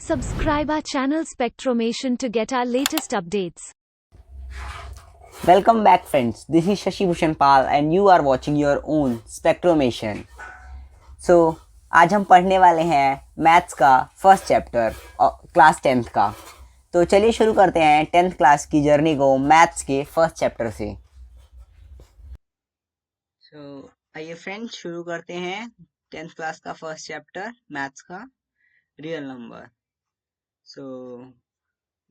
Subscribe our channel Spectromation to get our latest updates. Welcome back friends, this is Shashi Bhushan Pal and you are watching your own Spectromation. So, आज हम पढ़ने वाले हैं maths का first chapter class 10th का। तो चलिए शुरू करते हैं 10th क्लास की जर्नी को मैथ्स के फर्स्ट चैप्टर से। आइए फ्रेंड्स शुरू करते हैं 10th क्लास का फर्स्ट चैप्टर मैथ्स का रियल नंबर।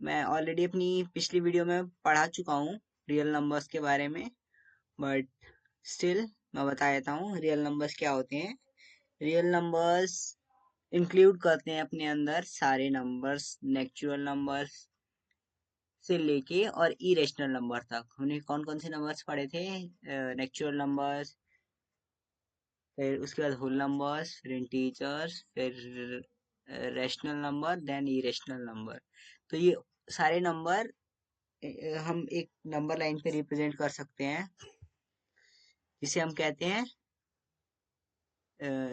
मैं ऑलरेडी अपनी पिछली वीडियो में पढ़ा चुका हूँ रियल नंबर्स के बारे में, बट स्टिल मैं बता देता हूँ रियल नंबर्स क्या होते हैं। रियल नंबर्स इंक्लूड करते हैं अपने अंदर सारे नंबर्स, नेचुरल नंबर्स से लेके और इरेशनल नंबर तक। हमने कौन कौन से नंबर्स पढ़े थे? नेचुरल नंबर्स, फिर उसके बाद होल नंबर्स, फिर इंटीजर्स, फिर rational number, then irrational number. तो ये सारे नंबर हम एक नंबर लाइन पे रिप्रेजेंट कर सकते हैं जिसे हम कहते हैं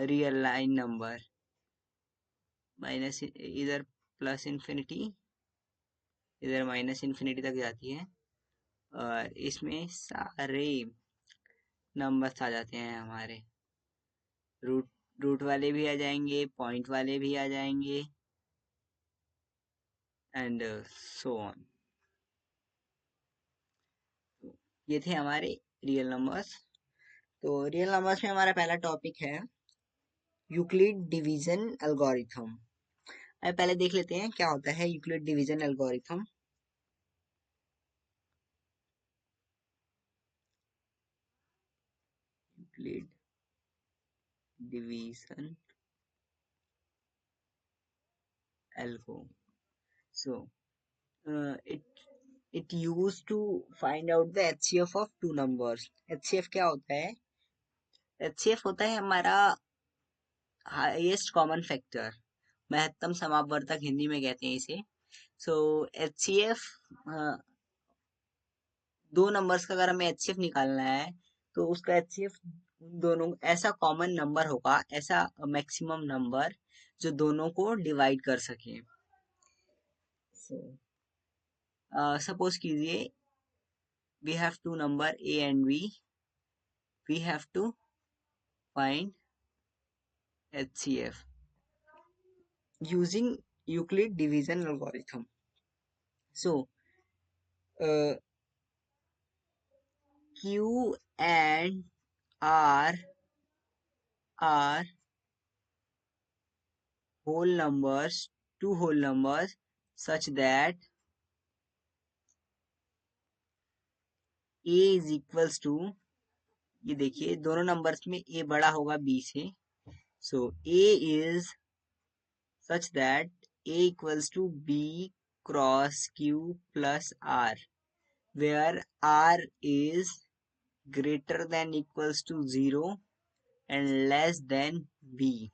रियल लाइन नंबर। माइनस इधर प्लस इन्फिनिटी, इधर माइनस इन्फिनिटी तक जाती है और इसमें सारे नंबर्स आ जाते हैं हमारे। रूट रूट वाले भी आ जाएंगे, पॉइंट वाले भी आ जाएंगे एंड सो ऑन। ये थे हमारे रियल नंबर्स। तो रियल नंबर्स में हमारा पहला टॉपिक है यूक्लिड डिवीजन एल्गोरिथम। अब पहले देख लेते हैं क्या होता है Euclid division algorithm. Euclid division algo. So it used to find out the HCF of two numbers. HCF क्या होता है? HCF होता है हमारा हाईएस्ट कॉमन फैक्टर, महत्तम समापवर्तक हिंदी में कहते हैं इसे। सो HCF दो नंबर्स का अगर हमें HCF निकालना है तो उसका HCF दोनों ऐसा कॉमन नंबर होगा, ऐसा मैक्सिमम नंबर जो दोनों को डिवाइड कर सके। सपोज कीजिए we have two number A and B, we have to find HCF using Euclid division algorithm. So Q and R are whole numbers, two whole numbers such that A is equals to, ये देखिए दोनों numbers में A बड़ा होगा B से, so A is such that A equals to B cross Q plus R, where R is greater than equals to 0 and less than B.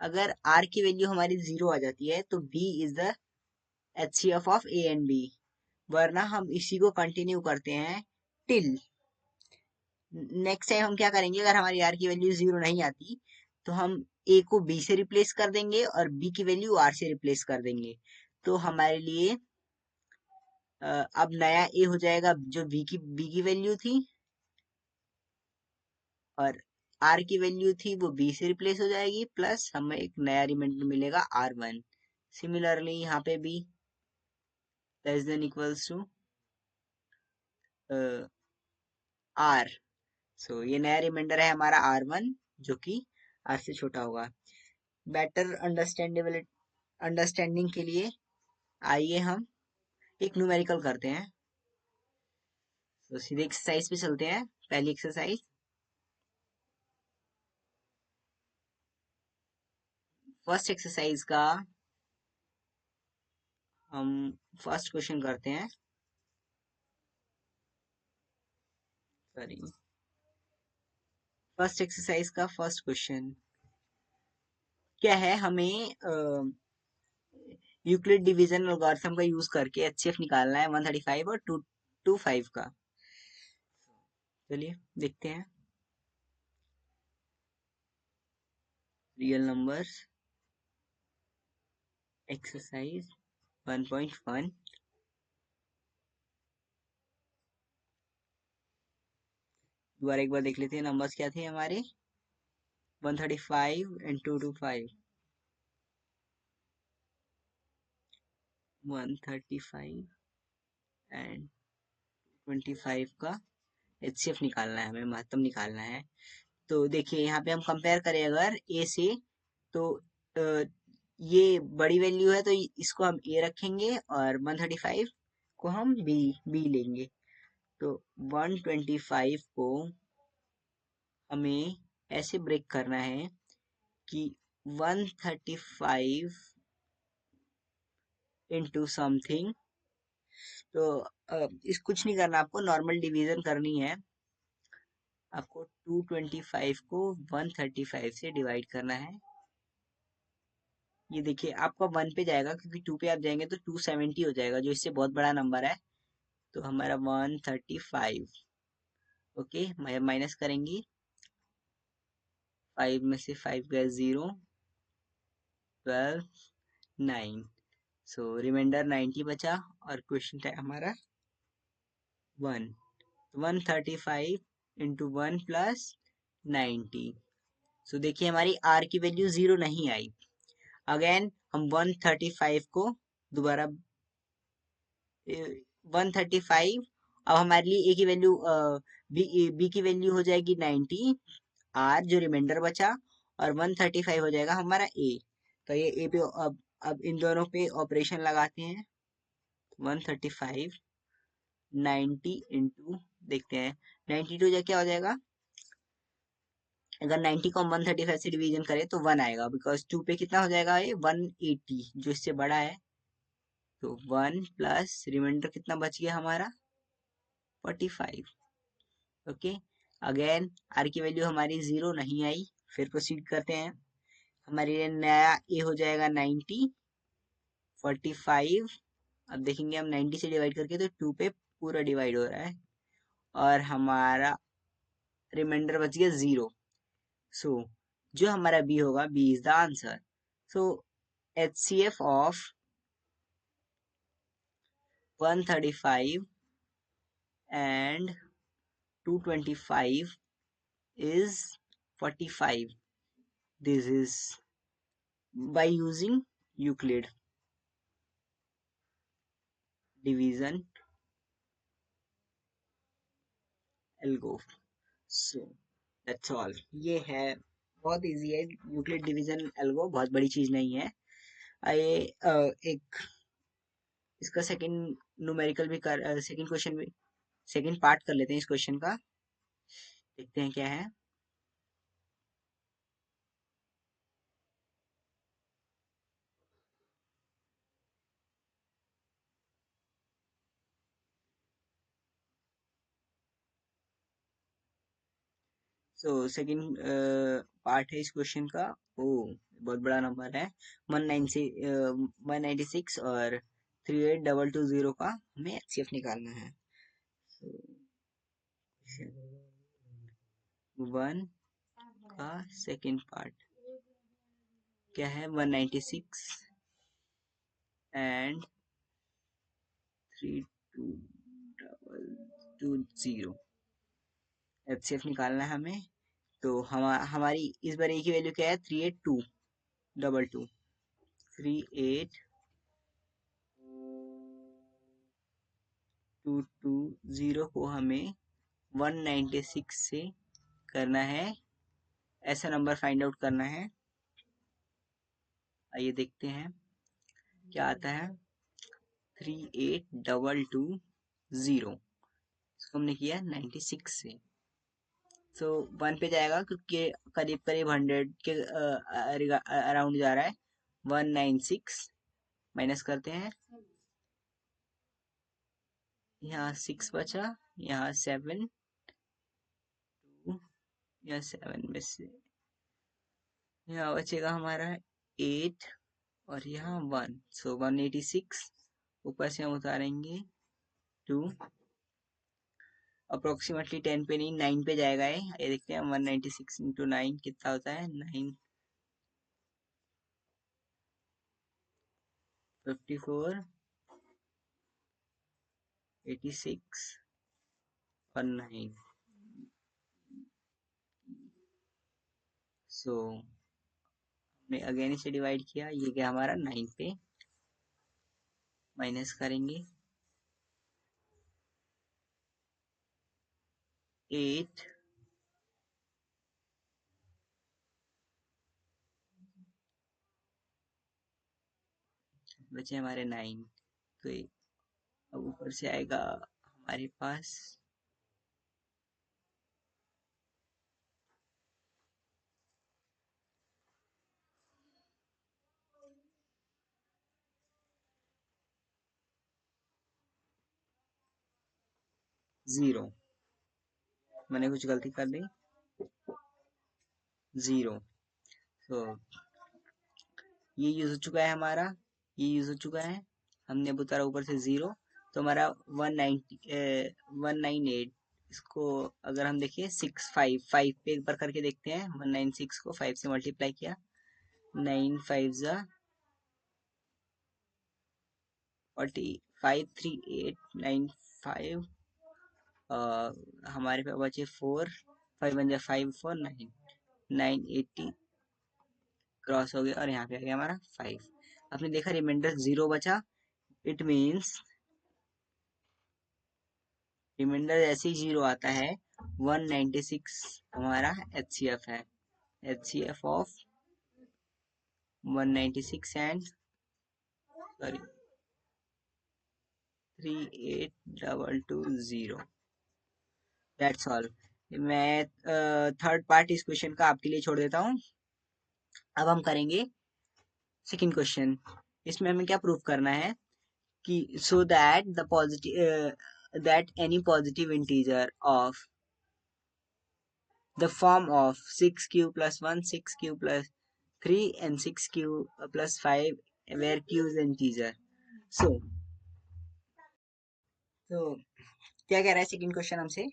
अगर R की value हमारी 0 आ जाती है तो B is the HCF of A and B, वरना हम इसी को कंटिन्यू करते हैं टिल नेक्स्ट टाइम। हम क्या करेंगे, अगर हमारी R की वैल्यू 0 नहीं आती तो हम A को B से रिप्लेस कर देंगे और B की वैल्यू R से रिप्लेस कर देंगे। तो हमारे लिए अब नया A हो जाएगा जो B की वैल्यू थी, और R की वैल्यू थी वो B से रिप्लेस हो जाएगी, प्लस हमें एक नया रिमाइंडर मिलेगा R1। सिमिलरली यहाँ पे भी less than equals to R। So ये नया रिमाइंडर है हमारा R1 जो कि R से छोटा होगा। बेटर अंडरस्टैंडिंग के लिए आइए हम एक न्यूमेरिकल करते हैं। तो सीधे एक्सरसाइज पे चलते हैं। पहली एक्सरसाइज, फर्स्ट एक्सरसाइज का हम फर्स्ट क्वेश्चन करते हैं। सॉरी, फर्स्ट एक्सरसाइज का फर्स्ट क्वेश्चन क्या है? हमें यूक्लिड डिवीजन एल्गोरिथम का यूज करके HCF निकालना है 135 और 225 का। चलिए देखते हैं। रियल नंबर्स एक्सरसाइज 1.1 दोबारा एक बार देख लेते हैं नंबर्स क्या थे हमारे 135 and 225 135 एंड 25 का एचसीएफ निकालना है, हमें महत्तम निकालना है। तो देखिए यहाँ पे हम कंपेयर करें अगर ए से, तो ये बड़ी वैल्यू है तो इसको हम ए रखेंगे और 135 को हम बी लेंगे। तो 125 को हमें ऐसे ब्रेक करना है कि 135 इंटू समथिंग, तो इस कुछ नहीं करना, आपको नॉर्मल डिवीजन करनी है। आपको 225 को 135 से डिवाइड करना है। ये देखिए आपका 1 पे जाएगा, क्योंकि 2 पे आप जाएंगे तो 270 हो जाएगा, जो इससे बहुत बड़ा नंबर है। तो हमारा 135, ओके, माइनस करेंगे, 5 में से 5 गया 0, 12, 9, सो रिमाइंडर 90 बचा, और क्वेश्चन था हमारा 1, 135 इंटू 1 प्लस 90। सो देखिए हमारी आर की वैल्यू 0 नहीं आई। अगेन हम 135 को दोबारा 135, अब हमारे लिए ए की वैल्यू बी की वैल्यू हो जाएगी 90, आर जो रिमाइंडर बचा, और 135 हो जाएगा हमारा ए। तो ये ए पे अब इन दोनों पे ऑपरेशन लगाते हैं। 135 90 इंटू, देखते हैं 92 जो क्या हो जाएगा, अगर 90 को हम 135 से डिवीजन करें तो 1 आएगा, बिकॉज 2 पे कितना हो जाएगा ये 180, जो इससे बड़ा है। तो 1 प्लस रिमाइंडर कितना बच गया हमारा 45, ओके। अगेन आर की वैल्यू हमारी 0 नहीं आई, फिर प्रोसीड करते हैं। हमारे लिए नया ए हो जाएगा 90, 45, अब देखेंगे हम 90 से डिवाइड करके तो 2 पे पूरा डिवाइड हो रहा है, और हमारा रिमाइंडर बच गया 0। सो जो हमारा बी होगा, b is the answer. So HCF of 135 and 225 is 45. This is by using Euclid division algo. So that's all. ये है, बहुत इजी है यूक्लिड डिवीजन एल्गो, बहुत बड़ी चीज नहीं है। आइए एक इसका सेकंड न्यूमेरिकल भी कर, सेकंड क्वेश्चन भी, सेकंड पार्ट कर लेते हैं इस क्वेश्चन का, देखते हैं क्या है। सो सेकंड पार्ट है इस क्वेश्चन का। ओ बहुत बड़ा नंबर है, 196 और 38220 का हमें एचसीएफ निकालना है। वन का सेकंड पार्ट क्या है, 196 एंड 32220 एचसीएफ निकालना है हमें। तो हमारी इस बार ए की वैल्यू क्या है, 38222, 38220 को हमें 196 से करना है, ऐसा नंबर फाइंड आउट करना है। आइए देखते हैं क्या आता है। 38220 इसको हमने किया 96 से, तो 1 पे जाएगा क्योंकि करीब करीब 100 के अराउंड जा रहा है। 196 माइनस करते हैं, यहाँ 6 बचा, यहाँ 7, यहाँ 7 में से यहाँ बचेगा हमारा 8, और यहाँ 1, सो 186, ऊपर से हम उतारेंगे 2, अप्रोक्सीमेटली 10 पे नहीं 9 पे जाएगा ये देखते हैं। 196 इंटू 9 कितना होता है, 9, 54, 86 और 9। सो हमने अगेन इसे डिवाइड किया, ये क्या हमारा 9 पे माइनस करेंगे 8, बचे हमारे 9। तो अब ऊपर से आएगा हमारे पास 0। मैंने कुछ गलती कर दी, 0। तो ये यूज हो चुका है हमारा, ये यूज हो चुका है, हमने अब उतारा ऊपर से 0। तो हमारा 198, इसको अगर हम देखें 5 पे एक बार करके देखते हैं। 196 को 5 से मल्टीप्लाई किया, 9 5 जा 40, 53895। हमारे पास बचे 4, 5 1 जा 5 4 9, 980 क्रॉस हो गया और यहाँ पे आ गया हमारा 5। आपने देखा रिमाइंडर 0 बचा। इट मीन्स रिमाइंडर जैसे ही 0 आता है 196 हमारा HCF है। HCF of 196 and sorry 38220। That's all. मैं थर्ड पार्ट इस क्वेश्चन का आपके लिए छोड़ देता हूँ। अब हम करेंगे सेकंड क्वेश्चन। इसमें हमें क्या प्रूव करना है कि सो that the positive that any positive integer of the form of 6q plus 1 6q plus 3 and 6q plus 5 where q is an integer. So तो क्या कह रहा है सेकंड क्वेश्चन हमसे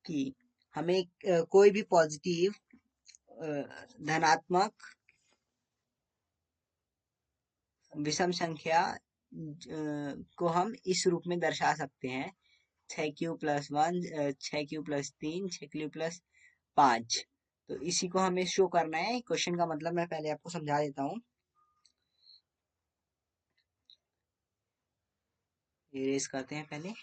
कि हमें कोई भी पॉजिटिव धनात्मक विषम संख्या को हम इस रूप में दर्शा सकते हैं 6q plus 1 6q plus 3 6q plus 5। तो इसी को हमें शो करना है। क्वेश्चन का मतलब मैं पहले आपको समझा देता हूँ। इरेज करते हैं पहले।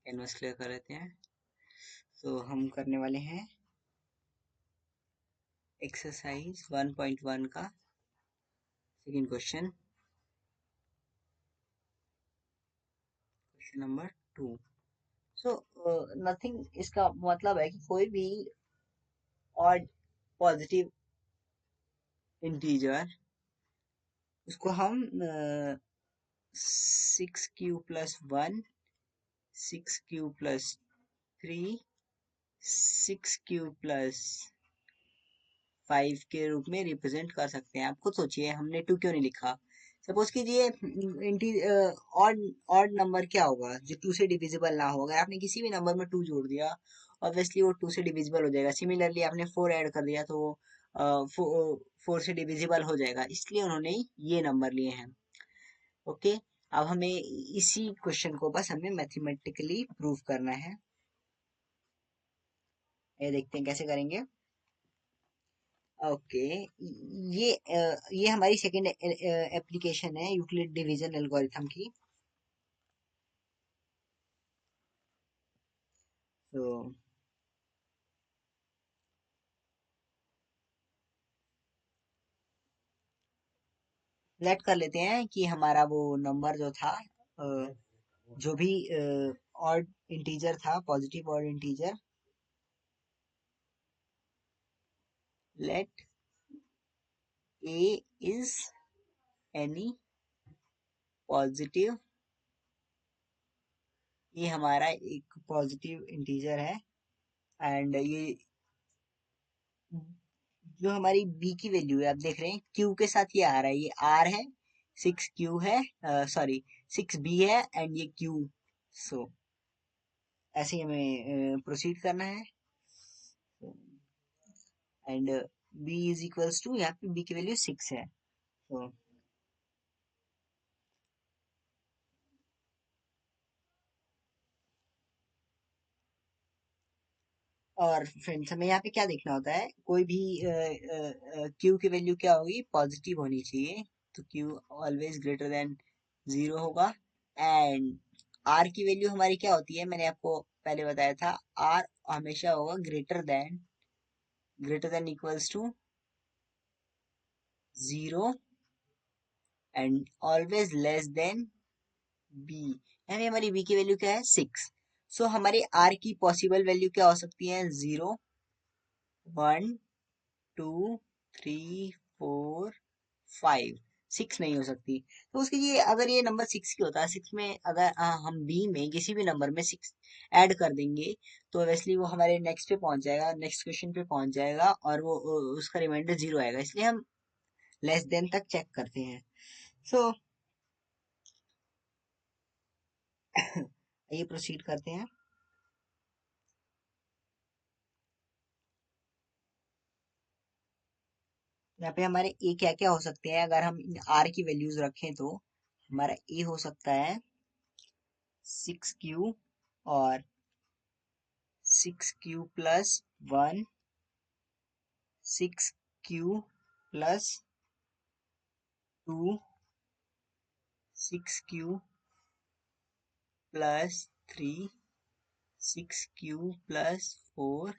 कैनवस क्लियर कर लेते हैं। तो हम करने वाले हैं एक्सरसाइज 1.1 का second question, question number 2। So nothing, इसका मतलब है कि कोई भी ऑड पॉजिटिव इंटीजर उसको हम 6q+1 6q+3 6q+5 के रूप में रिप्रेजेंट कर सकते हैं। आप खुद सोचिए हमने 2 क्यों नहीं लिखा। सपोज कीजिए ऑड ऑड नंबर क्या होगा जो 2 से डिविजिबल ना हो। अगर आपने किसी भी नंबर में 2 जोड़ दिया ऑब्वियसली वो 2 से डिविजिबल हो जाएगा। सिमिलरली आपने 4 ऐड कर दिया तो वो 4 से डिविजिबल हो जाएगा, इसलिए उन्होंने ये नंबर लिए हैं। ओके, अब हमें इसी क्वेश्चन को बस हमें मैथमेटिकली प्रूव करना है। ये देखते हैं कैसे करेंगे। ओके, ये हमारी सेकंड एप्लीकेशन है यूक्लिड डिवीजन एल्गोरिथम की। तो लेट कर लेते हैं कि हमारा वो नंबर जो था जो भी ऑड इंटीजर था, positive odd integer, let a is any positive, ये हमारा एक पॉजिटिव इंटीजर है एंड ये जो हमारी b की वैल्यू है, आप देख रहे हैं q के साथ ये आ रहा है, ये r है, 6q है, सॉरी 6b है एंड ये q। सो ऐसे ही हमें प्रोसीड करना है। And b is equals to, यहाँ पे b की वैल्यू 6 है। तो और फ्रेंड्स हमें यहाँ पे क्या देखना होता है, कोई भी q की वैल्यू क्या होगी, पॉजिटिव होनी चाहिए। तो q ऑलवेज ग्रेटर देन 0 होगा। एंड r की वैल्यू हमारी क्या होती है, मैंने आपको पहले बताया था, r हमेशा होगा greater than equals to 0 and always less than b। यानी हमारी b की वैल्यू क्या है, 6। सो हमारी r की पॉसिबल वैल्यू क्या हो सकती है, 0, 1, 2, 3, 4, 5। 6 नहीं हो सकती। तो उसके लिए अगर ये नंबर 6 की होता है, 6 में अगर हम b में किसी भी नंबर में 6 ऐड कर देंगे, तो ऑब्वियसली वो हमारे नेक्स्ट पे पहुंच जाएगा, नेक्स्ट क्वेश्चन पे पहुंच जाएगा, और वो उसका रिमाइंडर 0 आएगा। इसलिए हम लेस देन तक चेक करते हैं। सो ये प्रोसीड करते हैं। यहाँ पे हमारे ए क्या क्या हो सकते हैं, अगर हम आर की वैल्यूज रखें तो हमारा ए हो सकता है 6q, और 6q+1, 6q+2, 6q+3, 6q+4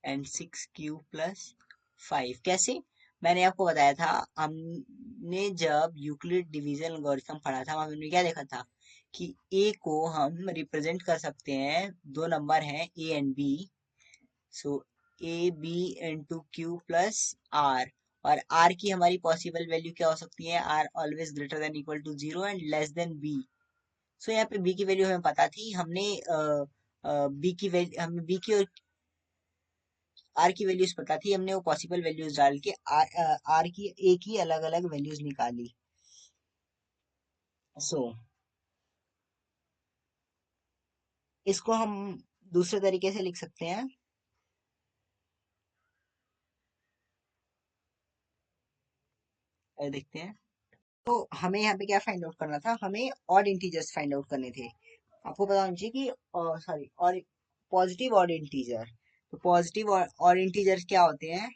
and 6q+5। कैसे, मैंने आपको बताया था, हमने जब यूक्लिड डिवीजन एल्गोरिथम पढ़ा था, हमने क्या देखा था कि a को हम रिप्रेजेंट कर सकते हैं, दो नंबर हैं a and b। So a b into q plus r, और r की हमारी पॉसिबल वैल्यू क्या हो सकती है, r always greater than equal to 0 and less than b। So यहाँ पे b की वैल्यू हमें पता थी, हमने b की वैल्यू, हमें b की और r की वैल्यूज पता थी, हमने वो पॉसिबल वैल्यूज डाल के r की a की अलग अलग वैल्यूज निकाली। सो इसको हम दूसरे तरीके से लिख सकते हैं। देखते हैं। तो हमें यहाँ पे क्या फाइंड आउट करना था, हमें ऑड इंटीजर्स फाइंड आउट करने थे। आपको पता होना चाहिए कि सॉरी, और पॉजिटिव ऑड इंटीजर। तो पॉजिटिव और इंटीजर क्या होते हैं,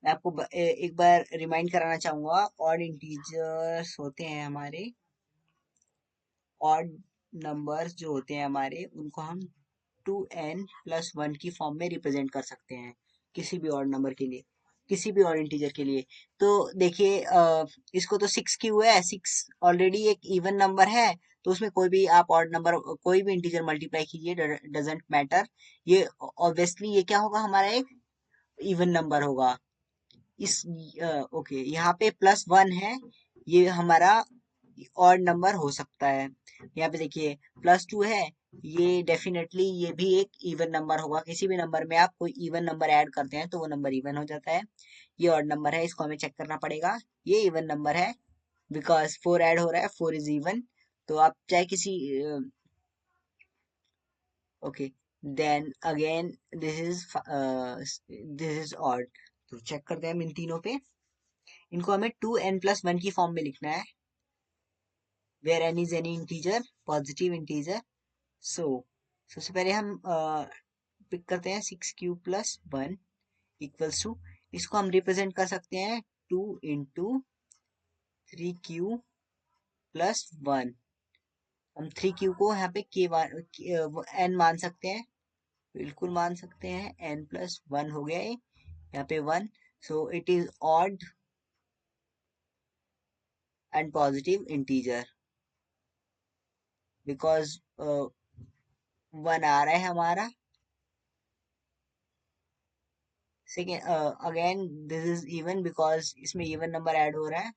मैं आपको एक बार रिमाइंड कराना चाहूंगा। ऑड इंटीजर्स होते हैं हमारे, ऑड नंबर्स जो होते हैं हमारे, उनको हम 2n+1 की फॉर्म में रिप्रेजेंट कर सकते हैं, किसी भी ऑड नंबर के लिए, किसी भी ऑड इंटीजर के लिए। तो देखिए इसको तो 6 है, 6 ऑलरेडी एक इवन नंबर है, तो उसमें कोई भी आप ऑड नंबर, कोई भी इंटीजर मल्टीप्लाई कीजिए, डजेंट मैटर। ये ऑब्वियसली ये क्या होगा, हमारा एक इवन नंबर होगा। इस ओके, यहाँ पे +1 है, ये हमारा ऑड नंबर हो सकता है। यहाँ पे देखिए +2 है, ये डेफिनेटली ये भी एक इवन नंबर होगा। किसी भी नंबर में आप कोई इवन नंबर ऐड करते हैं तो वो नंबर इवन हो जाता है। ये ऑड नंबर है, इसको हमें चेक करना पड़ेगा। ये इवन नंबर है बिकॉज 4 ऐड हो रहा है, 4 इज इवन। तो आप चाहे किसी okay, then again this is odd. तो चेक करते हैं हम इन तीनों पे। इनको हमें 2n+1 की फॉर्म में लिखना है, where n is any integer, positive integer. So सबसे पहले हम पिक करते हैं 6q+1 इक्वल्स टू, इसको हम रिप्रेजेंट कर सकते हैं 2 इंटू 3q+1। हम 3q को यहाँ पे n मान सकते हैं, बिल्कुल मान सकते हैं, n+1 हो गया ये, यहाँ पे 1। So it is odd and positive integer because 1 आ रहा है हमारा। Second again this is even because इसमें इवन नंबर ऐड हो रहा है।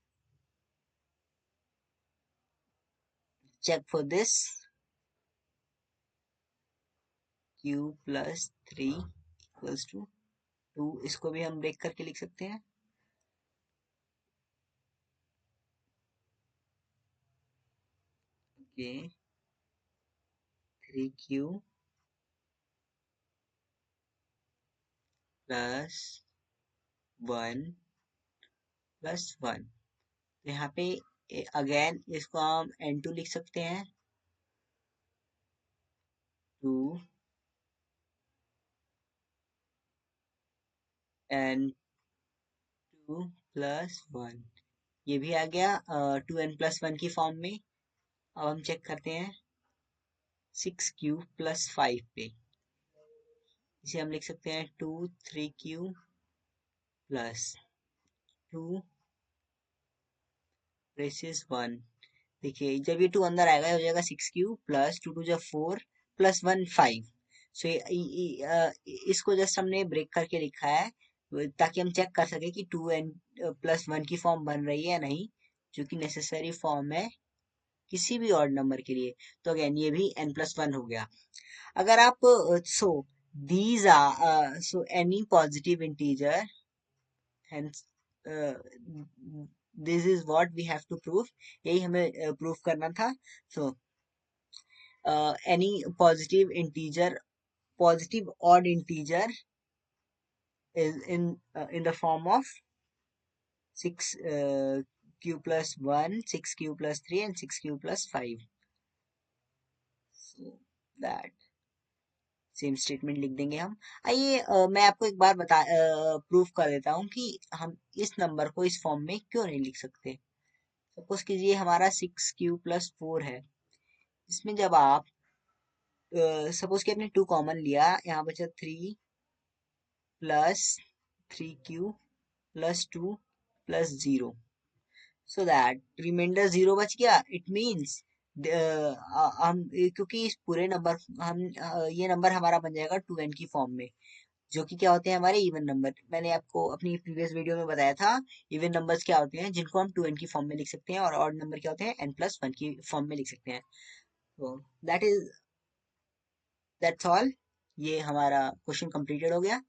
Check for this, q+3 equals to 2। इसको भी हम ब्रेक करके लिख सकते हैं। Okay, 3q plus 1 plus 1। यहाँ पे अगेन इसको हम n2 लिख सकते हैं, 2 n2 प्लस 1। ये भी आ गया 2n प्लस 1 की फॉर्म में। अब हम चेक करते हैं 6q प्लस 5 पे। इसे हम लिख सकते हैं 2 3q प्लस 2 प्रेसिस 1। देखिए जब ये 2 अंदर आएगा ये हो जाएगा 6q प्लस 2 2 जा 4 प्लस 1 5। सो इसको जस्ट हमने ब्रेक करके लिखा है ताकि हम चेक कर सके कि 2n प्लस 1 की फॉर्म बन रही है या नहीं, जो कि नेसेसरी फॉर्म है किसी भी ऑड नंबर के लिए। तो अगेन ये भी n प्लस 1 हो गया। अगर आप these are so any positive integer, hence this is what we have to prove। यही हमें प्रूफ करना था। so any positive odd integer is in the form of 6q plus 1, 6q plus 3 and 6q plus 5। so that same statement लिख देंगे हम। आइए मैं आपको एक बार प्रूफ कर देता हूँ कि हम इस नंबर को इस फॉर्म में क्यों नहीं लिख सकते। सपोज कीजिए हमारा 6q प्लस 4 है। इसमें जब आप सपोज कि आपने 2 कॉमन लिया, यहाँ बचा 3 plus 3q plus 2 plus 0, so that remainder 0 बच गया। इट मीन्स हम क्योंकि इस पूरे नंबर हम ये नंबर हमारा बन जाएगा 2n की फॉर्म में, जो कि क्या होते हैं हमारे इवन नंबर। मैंने आपको अपनी प्रीवियस वीडियो में बताया था इवन नंबर्स क्या होते हैं जिनको हम 2n की फॉर्म में लिख सकते हैं, और ऑड नंबर क्या होते हैं n प्लस 1 की फॉर्म में लिख सकते हैं। तो दैट्स ऑल। ये हमारा क्वेश्चन कंप्लीटेड हो गया।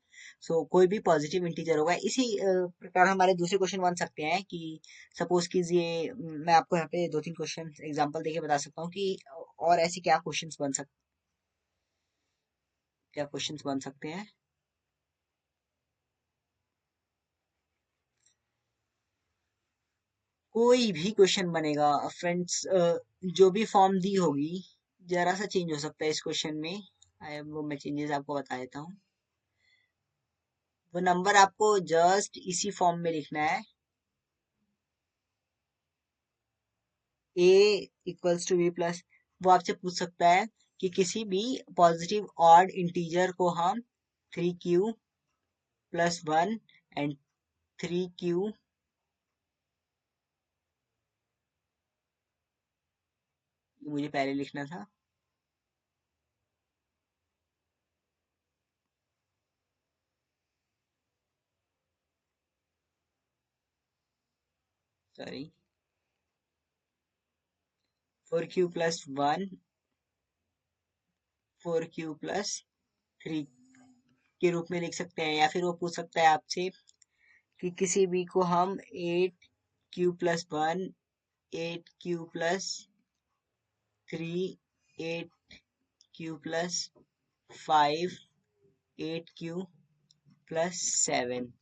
कोई भी पॉजिटिव इंटीजर होगा। इसी प्रकार हमारे दूसरे क्वेश्चन बन सकते हैं कि सपोज कीजिए मैं आपको यहाँ पे 2-3 क्वेश्चन एग्जांपल देके बता सकता हूँ कि और ऐसे क्या क्वेश्चंस बन सकते हैं। कोई भी क्वेश्चन बनेगा फ्रेंड्स, जो भी फॉर्म दी होगी जरा सा चेंज हो सकता है इस क्वेश्चन में। वो मैं चेंजेस आपको बता देता हूँ। वो नंबर आपको जस्ट इसी फॉर्म में लिखना है, a equals to b plus. वो आपसे पूछ सकता है कि किसी भी पॉजिटिव ऑड इंटीजर को हम 3q प्लस 1 एंड 3q मुझे पहले लिखना था, sorry 4q plus 1 4q plus 3 के रूप में लिख सकते हैं। या फिर वो पूछ सकता है आपसे कि किसी भी को हम 8q plus 1 8q plus 3 8q plus 5 8q plus 7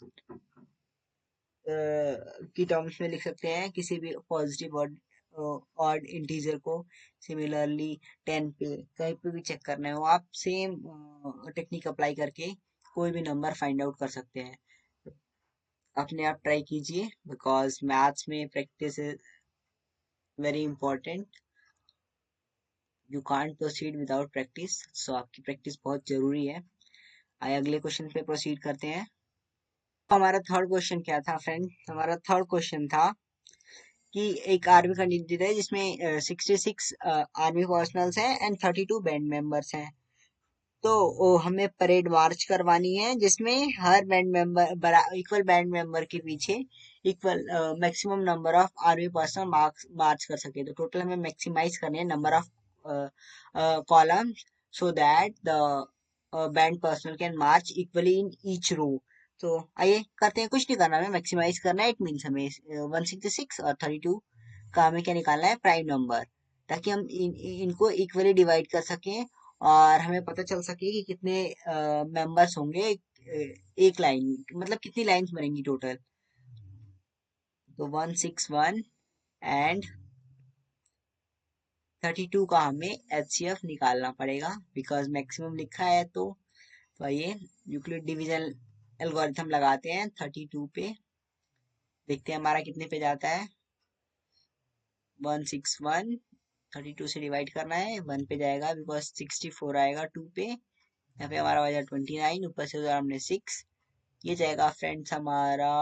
की टर्म्स में लिख सकते हैं किसी भी पॉजिटिव ऑड इंटीजर को। सिमिलरली 10 पे कहीं पे भी चेक करना है वो आप सेम टेक्निक अप्लाई करके कोई भी नंबर फाइंड आउट कर सकते हैं। अपने आप ट्राई कीजिए, बिकॉज मैथ्स में practice is very important. You can't proceed without practice, so आपकी प्रैक्टिस बहुत जरूरी है। आइए अगले क्वेश्चन पे प्रोसीड करते हैं। हमारा थर्ड क्वेश्चन क्या था फ्रेंड? हमारा थर्ड क्वेश्चन था कि एक आर्मी कैंडिडेट है जिसमें 66 आर्मी पर्सनल्स हैं एंड 32 बैंड मेंबर्स हैं। तो हमें परेड मार्च करवानी है जिसमें हर band member equal band member के पीछे equal maximum number of army personnel march कर सके। तो टोटल हमें मैक्सिमाइज करने हैं number of columns so that the band personnel can march equally in each row. तो आइए करते हैं, कुछ नहीं करना, हमें मैक्सिमाइज करना है। इट मीन्स हमें 166 और 32 का हमें क्या निकालना है, प्राइम नंबर, ताकि हम इनको इक्वली डिवाइड कर सकें और हमें पता चल सके कि कितने मेंबर्स होंगे एक लाइन, मतलब कितनी लाइंस बनेंगी टोटल। तो 161 एंड 32 का हमें HCF निकालना पड़ेगा, बिकॉज मैक्सिमम लिखा है। तो आइए यूक्लिड डिवीजन एल्गोरिथम लगाते हैं 32 पे, देखते हैं हमारा कितने पे जाता है। 161 32 से डिवाइड करना है, 1 पे जाएगा बिकॉज 64 आएगा 2 पे, यहाँ पे हमारा बचा 29, ऊपर से उधर हमने 6, ये जाएगा फ्रेंड्स हमारा,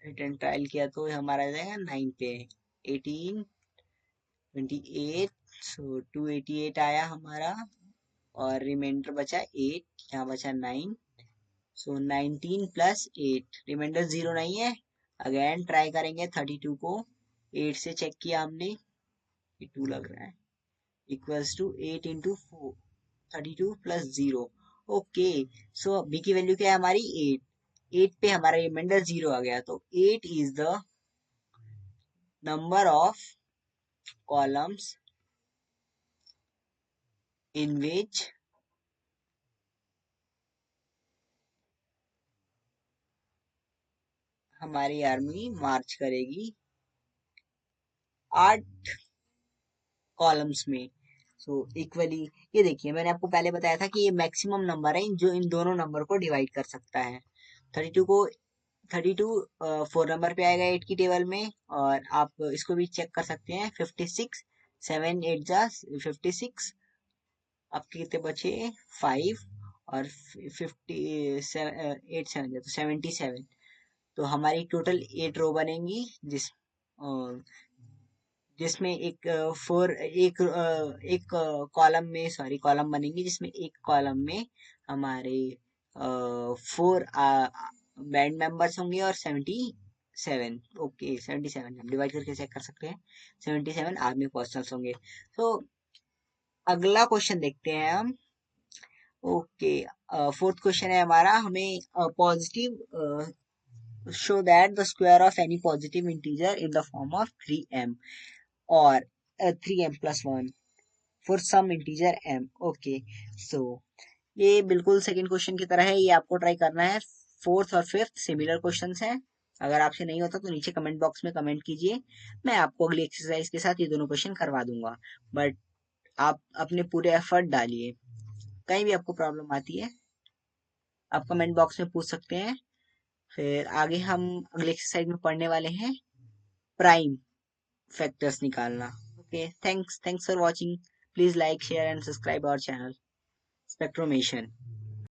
रिटर्न ट्रायल किया तो हमारा जाएगा 9 पे, 18 28, सो 288 आया हमारा, और रिमाइंडर बचा 8, यहाँ बचा 9, सो 19 प्लस 8, रिमाइंडर 0 नहीं है। अगेन ट्राई करेंगे 32 को, 8 से चेक किया हमने, ये 2 लग रहा है, equals to 8 into 4, 32 plus 0। Okay, so b की वैल्यू क्या है हमारी 8, 8 पे हमारा रिमाइंडर 0 आ गया, तो 8 is the number of columns in which हमारी आर्मी मार्च करेगी 8 कॉलम्स में। सो इक्वली, ये देखिए मैंने आपको पहले बताया था कि ये मैक्सिमम नंबर है जो इन दोनों नंबर को डिवाइड कर सकता है। 32 को 32 4 नंबर पे आएगा 8 की टेबल में, और आप इसको भी चेक कर सकते हैं। 56 7 8 जा 56, आपके कितने बचे 5, और 8 7 जा तो 77। तो हमारी टोटल 8 रो बनेंगी, जिसमें एक कॉलम में, सॉरी कॉलम बनेंगी जिसमें एक कॉलम में हमारे 4 बैंड मेंबर्स होंगे और 77, ओके 77 हम डिवाइड करके चेक कर सकते हैं, 77 आर्मी पर्सनल्स होंगे। तो अगला क्वेश्चन देखते हैं हम। ओके, फोर्थ क्वेश्चन है हमारा, हमें positive show that the square of any positive integer in the form of 3m or 3m plus 1 for some integer m। Okay, so ये बिल्कुल सेकंड क्वेश्चन की तरह है, ये आपको ट्राई करना है। फोर्थ और फिफ्थ सिमिलर क्वेश्चंस हैं, अगर आपसे नहीं होता तो नीचे कमेंट बॉक्स में कमेंट कीजिए, मैं आपको अगली एक्सरसाइज के साथ ये दोनों क्वेश्चन करवा दूंगा। बट आप अपने पूरे एफर्ट डालिए, कहीं भी आपको प्रॉब्लम आती है आप कमेंट बॉक्स में पूछ सकते हैं। फिर आगे हम अगले एक्सरसाइज में पढ़ने वाले हैं प्राइम फैक्टर्स निकालना। Okay, thanks for watching, please like share and subscribe our channel स्पेक्ट्रोमेशन।